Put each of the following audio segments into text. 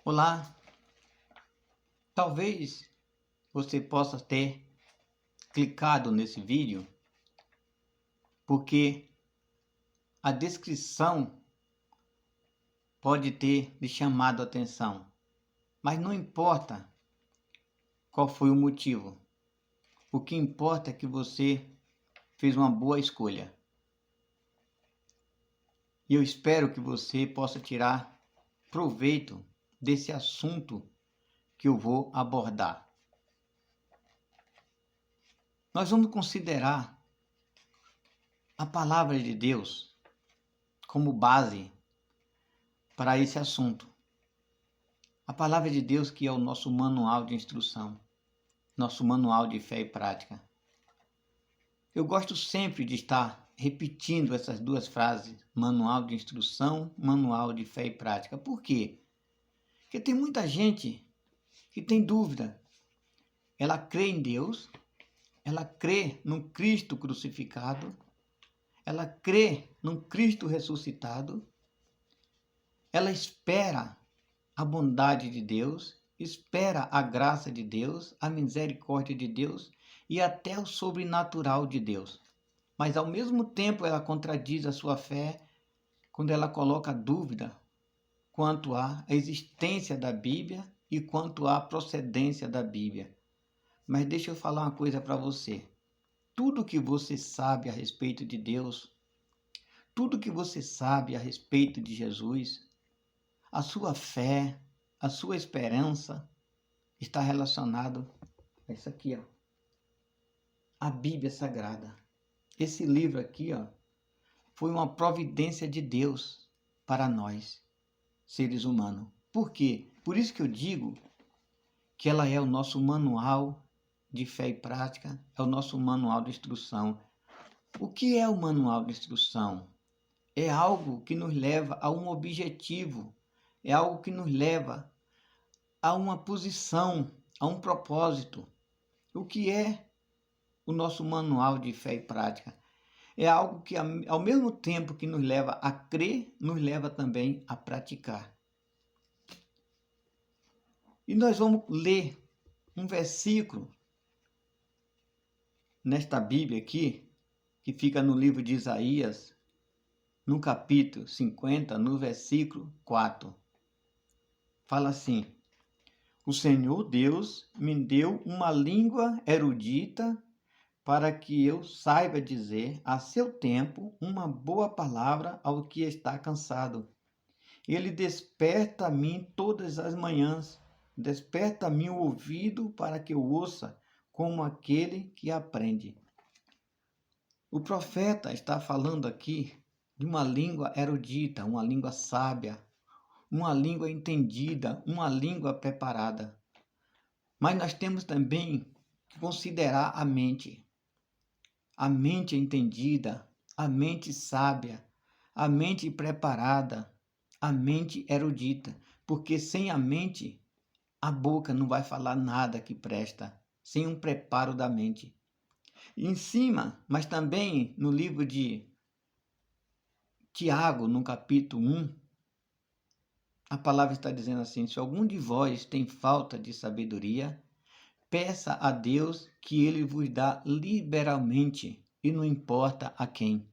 Olá, talvez você possa ter clicado nesse vídeo porque a descrição pode ter lhe chamado a atenção, mas não importa qual foi o motivo. O que importa é que você fez uma boa escolha. E eu espero que você possa tirar proveito desse assunto que eu vou abordar. Nós vamos considerar a palavra de Deus como base para esse assunto. A palavra de Deus, que é o nosso manual de instrução, nosso manual de fé e prática. Eu gosto sempre de estar repetindo essas duas frases, manual de instrução, manual de fé e prática. Por quê? Porque tem muita gente que tem dúvida. Ela crê em Deus, ela crê no Cristo crucificado, ela crê no Cristo ressuscitado, ela espera a bondade de Deus, espera a graça de Deus, a misericórdia de Deus e até o sobrenatural de Deus. Mas ao mesmo tempo ela contradiz a sua fé quando ela coloca dúvida quanto à existência da Bíblia e quanto à procedência da Bíblia. Mas deixa eu falar uma coisa para você. Tudo que você sabe a respeito de Deus, tudo que você sabe a respeito de Jesus, a sua fé, a sua esperança está relacionado a isso aqui, ó. A Bíblia Sagrada. Esse livro aqui, ó, foi uma providência de Deus para nós, seres humanos. Por quê? Por isso que eu digo que ela é o nosso manual de fé e prática, é o nosso manual de instrução. O que é o manual de instrução? É algo que nos leva a um objetivo, é algo que nos leva a uma posição, a um propósito. O que é o nosso manual de fé e prática? É algo que, ao mesmo tempo que nos leva a crer, nos leva também a praticar. E nós vamos ler um versículo nesta Bíblia aqui, que fica no livro de Isaías, no capítulo 50, no versículo 4. Fala assim: O Senhor Deus me deu uma língua erudita para que eu saiba dizer a seu tempo uma boa palavra ao que está cansado. Ele desperta a mim todas as manhãs, desperta a mim o ouvido para que eu ouça como aquele que aprende. O profeta está falando aqui de uma língua erudita, uma língua sábia, uma língua entendida, uma língua preparada. Mas nós temos também que considerar a mente entendida, a mente sábia, a mente preparada, a mente erudita, porque sem a mente, a boca não vai falar nada que presta, sem um preparo da mente. E em cima, mas também no livro de Tiago, no capítulo 1, a palavra está dizendo assim: se algum de vós tem falta de sabedoria, peça a Deus que ele vos dá liberalmente, e não importa a quem.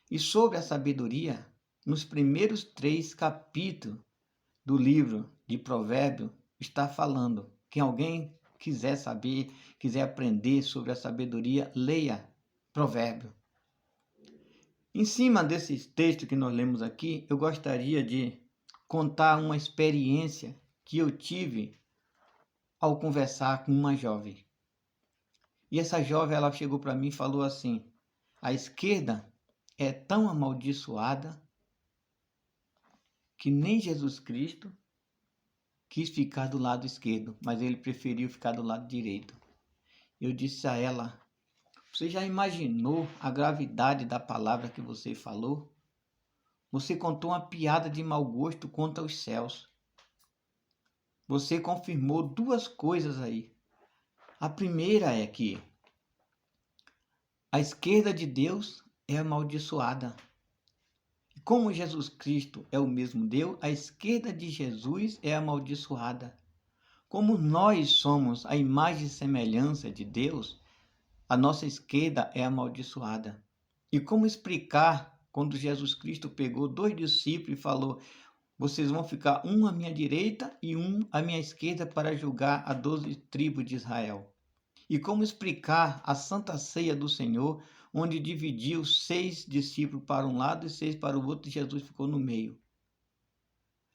E sobre a sabedoria, nos primeiros 3 capítulos do livro de Provérbios, está falando. Quem alguém quiser saber, quiser aprender sobre a sabedoria, leia Provérbios. Em cima desse texto que nós lemos aqui, eu gostaria de contar uma experiência que eu tive ao conversar com uma jovem. E essa jovem, ela chegou para mim e falou assim: a esquerda é tão amaldiçoada que nem Jesus Cristo quis ficar do lado esquerdo, mas ele preferiu ficar do lado direito. Eu disse a ela: você já imaginou a gravidade da palavra que você falou? Você contou uma piada de mau gosto contra os céus. Você confirmou 2 coisas aí. A primeira é que a esquerda de Deus é amaldiçoada. como Jesus Cristo é o mesmo Deus, a esquerda de Jesus é amaldiçoada. Como nós somos a imagem e semelhança de Deus, a nossa esquerda é amaldiçoada. E como explicar quando Jesus Cristo pegou 2 discípulos e falou: vocês vão ficar um à minha direita e um à minha esquerda para julgar as 12 tribos de Israel? E como explicar a Santa Ceia do Senhor, onde dividiu 6 discípulos para um lado e 6 para o outro, e Jesus ficou no meio?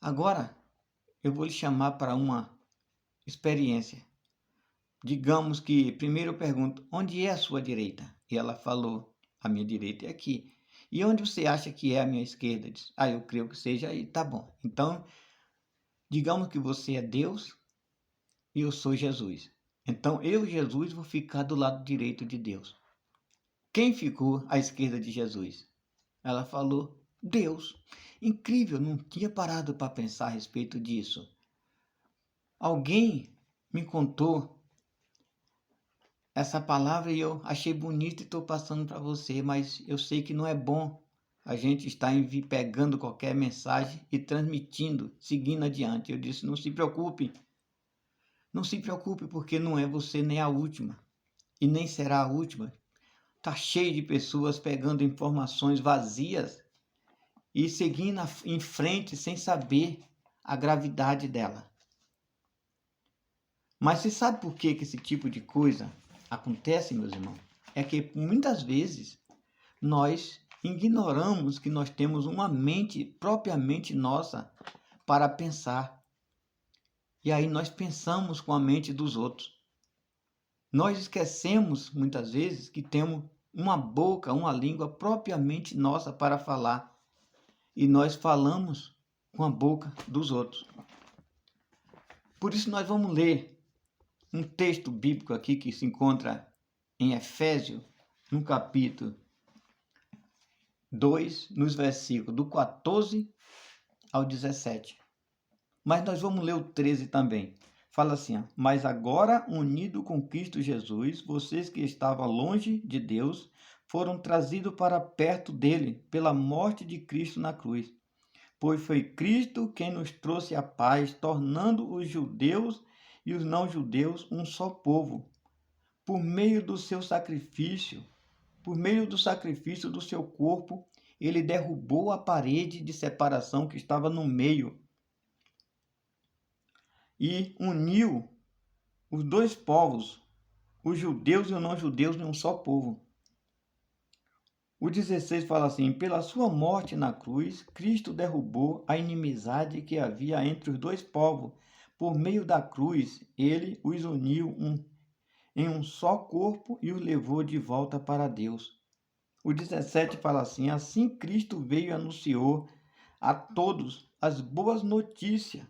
Agora, eu vou lhe chamar para uma experiência. Digamos que primeiro eu pergunto: onde é a sua direita? E ela falou: a minha direita é aqui. E onde você acha que é a minha esquerda? Diz: eu creio que seja aí. Tá bom. Então, digamos que você é Deus e eu sou Jesus. Então, eu, Jesus, vou ficar do lado direito de Deus. Quem ficou à esquerda de Jesus? Ela falou: Deus. Incrível, não tinha parado para pensar a respeito disso. Alguém me contou essa palavra e eu achei bonita e estou passando para você, mas eu sei que não é bom a gente estar pegando qualquer mensagem e transmitindo, seguindo adiante. Eu disse: não se preocupe, não se preocupe, porque não é você nem a última e nem será a última. Está cheio de pessoas pegando informações vazias e seguindo em frente sem saber a gravidade dela. Mas você sabe por que esse tipo de coisa acontece, meus irmãos? É que muitas vezes nós ignoramos que nós temos uma mente propriamente nossa para pensar. E aí nós pensamos com a mente dos outros. Nós esquecemos muitas vezes que temos uma boca, uma língua propriamente nossa para falar. E nós falamos com a boca dos outros. Por isso nós vamos ler um texto bíblico aqui que se encontra em Efésios, no capítulo 2, nos versículos do 14 ao 17. Mas nós vamos ler o 13 também. Fala assim: mas agora, unido com Cristo Jesus, vocês que estavam longe de Deus, foram trazidos para perto dele pela morte de Cristo na cruz. Pois foi Cristo quem nos trouxe a paz, tornando os judeus e os não-judeus um só povo, por meio do seu sacrifício. Por meio do sacrifício do seu corpo, ele derrubou a parede de separação que estava no meio e uniu os dois povos, os judeus e os não-judeus, em um só povo. O 16 fala assim: pela sua morte na cruz, Cristo derrubou a inimizade que havia entre os dois povos. Por meio da cruz, ele os uniu em um só corpo e os levou de volta para Deus. O 17 fala assim: assim Cristo veio e anunciou a todos as boas notícias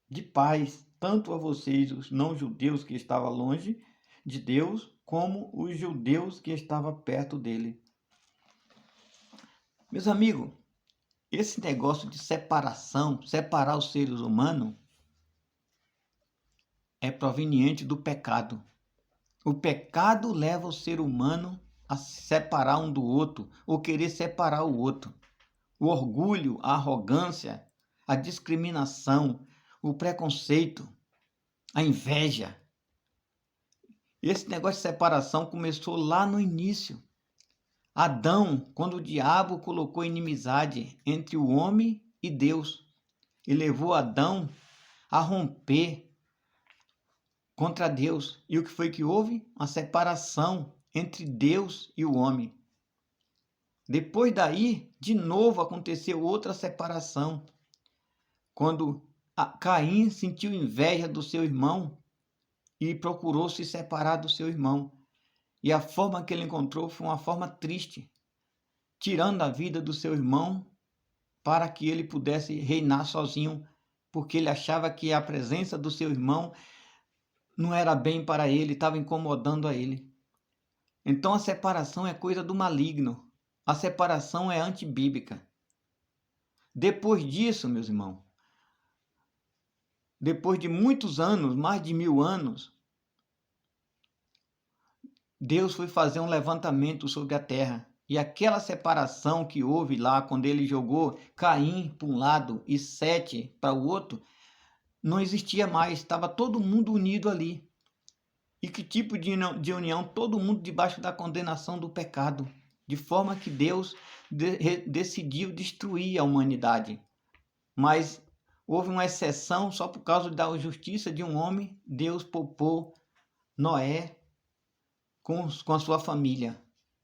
de paz, tanto a vocês, os não-judeus que estavam longe de Deus, como os judeus que estavam perto dele. Meus amigos, esse negócio de separação, separar os seres humanos, é proveniente do pecado. O pecado leva o ser humano a separar um do outro, ou querer separar o outro. O orgulho, a arrogância, a discriminação, o preconceito, a inveja. Esse negócio de separação começou lá no início. Adão, quando o diabo colocou inimizade entre o homem e Deus, e levou Adão a romper contra Deus. E o que foi que houve? Uma separação entre Deus e o homem. Depois daí, de novo aconteceu outra separação, quando Caim sentiu inveja do seu irmão e procurou se separar do seu irmão. E a forma que ele encontrou foi uma forma triste, tirando a vida do seu irmão para que ele pudesse reinar sozinho, porque ele achava que a presença do seu irmão não era bem para ele, estava incomodando a ele. Então a separação é coisa do maligno. A separação é antibíblica. Depois disso, meus irmãos, depois de muitos anos, mais de 1000 anos, Deus foi fazer um levantamento sobre a terra E aquela separação que houve lá, quando ele jogou Caim para um lado e Sete para o outro, não existia mais, estava todo mundo unido ali. E que tipo de união? Todo mundo debaixo da condenação do pecado, de forma que Deus decidiu destruir a humanidade. Mas houve uma exceção, só por causa da justiça de um homem, Deus poupou Noé com a sua família,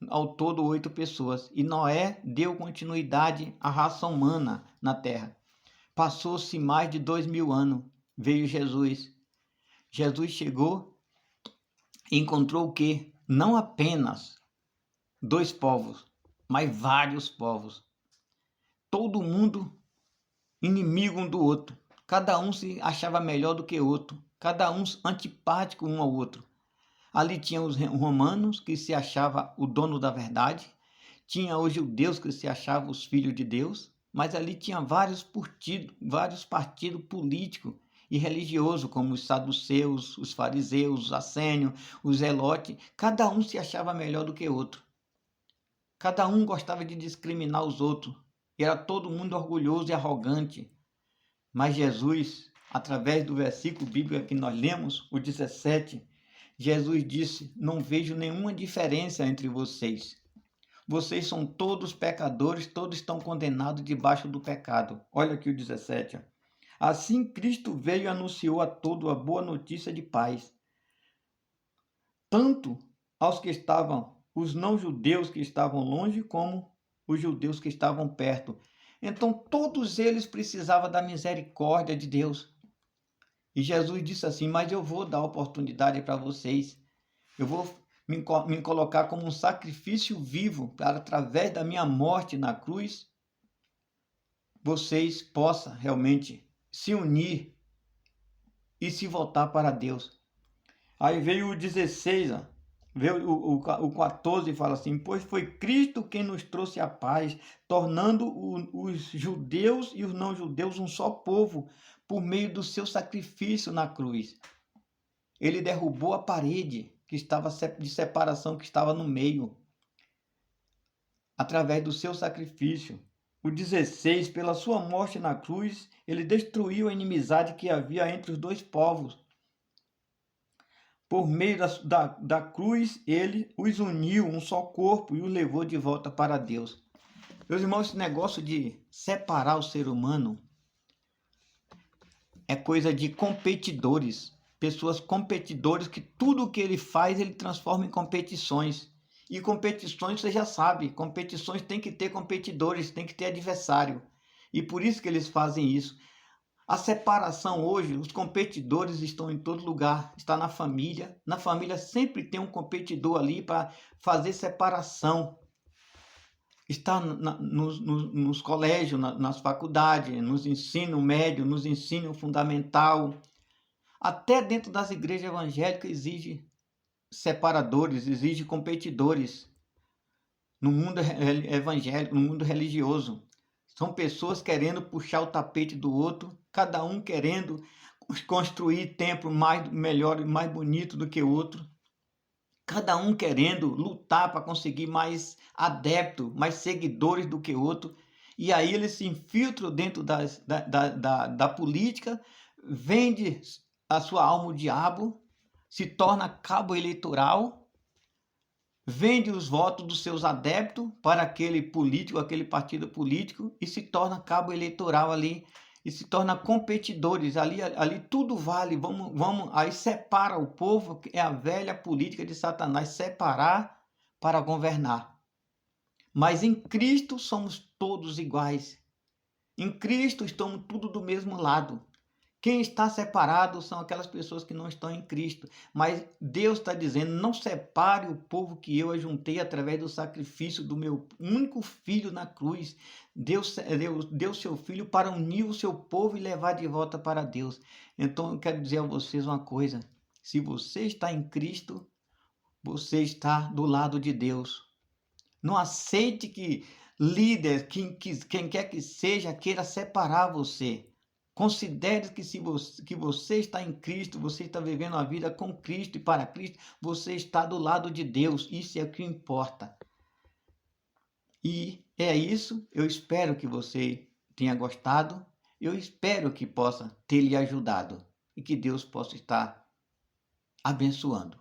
ao todo 8 pessoas. E Noé deu continuidade à raça humana na terra. Passou-se mais de 2000 anos, veio Jesus. Jesus chegou e encontrou o quê? Não apenas 2 povos, mas vários povos. Todo mundo inimigo um do outro. Cada um se achava melhor do que o outro. Cada um antipático um ao outro. Ali tinha os romanos, que se achava o dono da verdade. Tinha os judeus, que se achavam os filhos de Deus. Mas ali tinha vários partidos políticos e religiosos, como os saduceus, os fariseus, os assênios, os zelotes. Cada um se achava melhor do que o outro. Cada um gostava de discriminar os outros. E era todo mundo orgulhoso e arrogante. Mas Jesus, através do versículo bíblico que nós lemos, o 17, Jesus disse: não vejo nenhuma diferença entre vocês. Vocês são todos pecadores, todos estão condenados debaixo do pecado. Olha aqui o 17. Assim Cristo veio e anunciou a todos a boa notícia de paz. Tanto aos que estavam, os não-judeus que estavam longe, como os judeus que estavam perto. Então todos eles precisavam da misericórdia de Deus. E Jesus disse assim: mas eu vou dar oportunidade para vocês. Eu vou me colocar como um sacrifício vivo para, através da minha morte na cruz, vocês possam realmente se unir e se voltar para Deus. Aí veio o 16, veio o 14 e fala assim: pois foi Cristo quem nos trouxe a paz, tornando os judeus e os não-judeus um só povo, por meio do seu sacrifício na cruz. Ele derrubou a parede que estava de separação que estava no meio, através do seu sacrifício. O 16, pela sua morte na cruz, ele destruiu a inimizade que havia entre os 2 povos. Por meio da cruz, ele os uniu um só corpo e os levou de volta para Deus. Meus irmãos, esse negócio de separar o ser humano é coisa de competidores. Pessoas competidores que tudo o que ele faz, ele transforma em competições. E competições, você já sabe, competições tem que ter competidores, tem que ter adversário. E por isso que eles fazem isso. A separação hoje, os competidores estão em todo lugar, está na família. Na família sempre tem um competidor ali para fazer separação. Está nos colégios, nas faculdades, nos ensino médio, nos ensino fundamental. Até dentro das igrejas evangélicas exige separadores, exige competidores. No mundo evangélico, no mundo religioso. São pessoas querendo puxar o tapete do outro, cada um querendo construir templo mais melhor e mais bonito do que o outro. Cada um querendo lutar para conseguir mais adeptos, mais seguidores do que o outro. E aí eles se infiltram dentro da política, vende a sua alma ao diabo, se torna cabo eleitoral, vende os votos dos seus adeptos para aquele político, aquele partido político, e se torna cabo eleitoral ali, e se torna competidores. Ali tudo vale, vamos, aí separa o povo, é a velha política de Satanás, separar para governar. Mas em Cristo somos todos iguais. Em Cristo estamos tudo do mesmo lado. Quem está separado são aquelas pessoas que não estão em Cristo. Mas Deus está dizendo: não separe o povo que eu ajuntei através do sacrifício do meu único filho na cruz. Deus deu seu filho para unir o seu povo e levar de volta para Deus. Então eu quero dizer a vocês uma coisa: se você está em Cristo, você está do lado de Deus. Não aceite que líder, quem quer que seja, queira separar você. Considere que que você está em Cristo, você está vivendo a vida com Cristo e para Cristo, você está do lado de Deus. Isso é o que importa. E é isso, eu espero que você tenha gostado, eu espero que possa ter lhe ajudado e que Deus possa estar abençoando.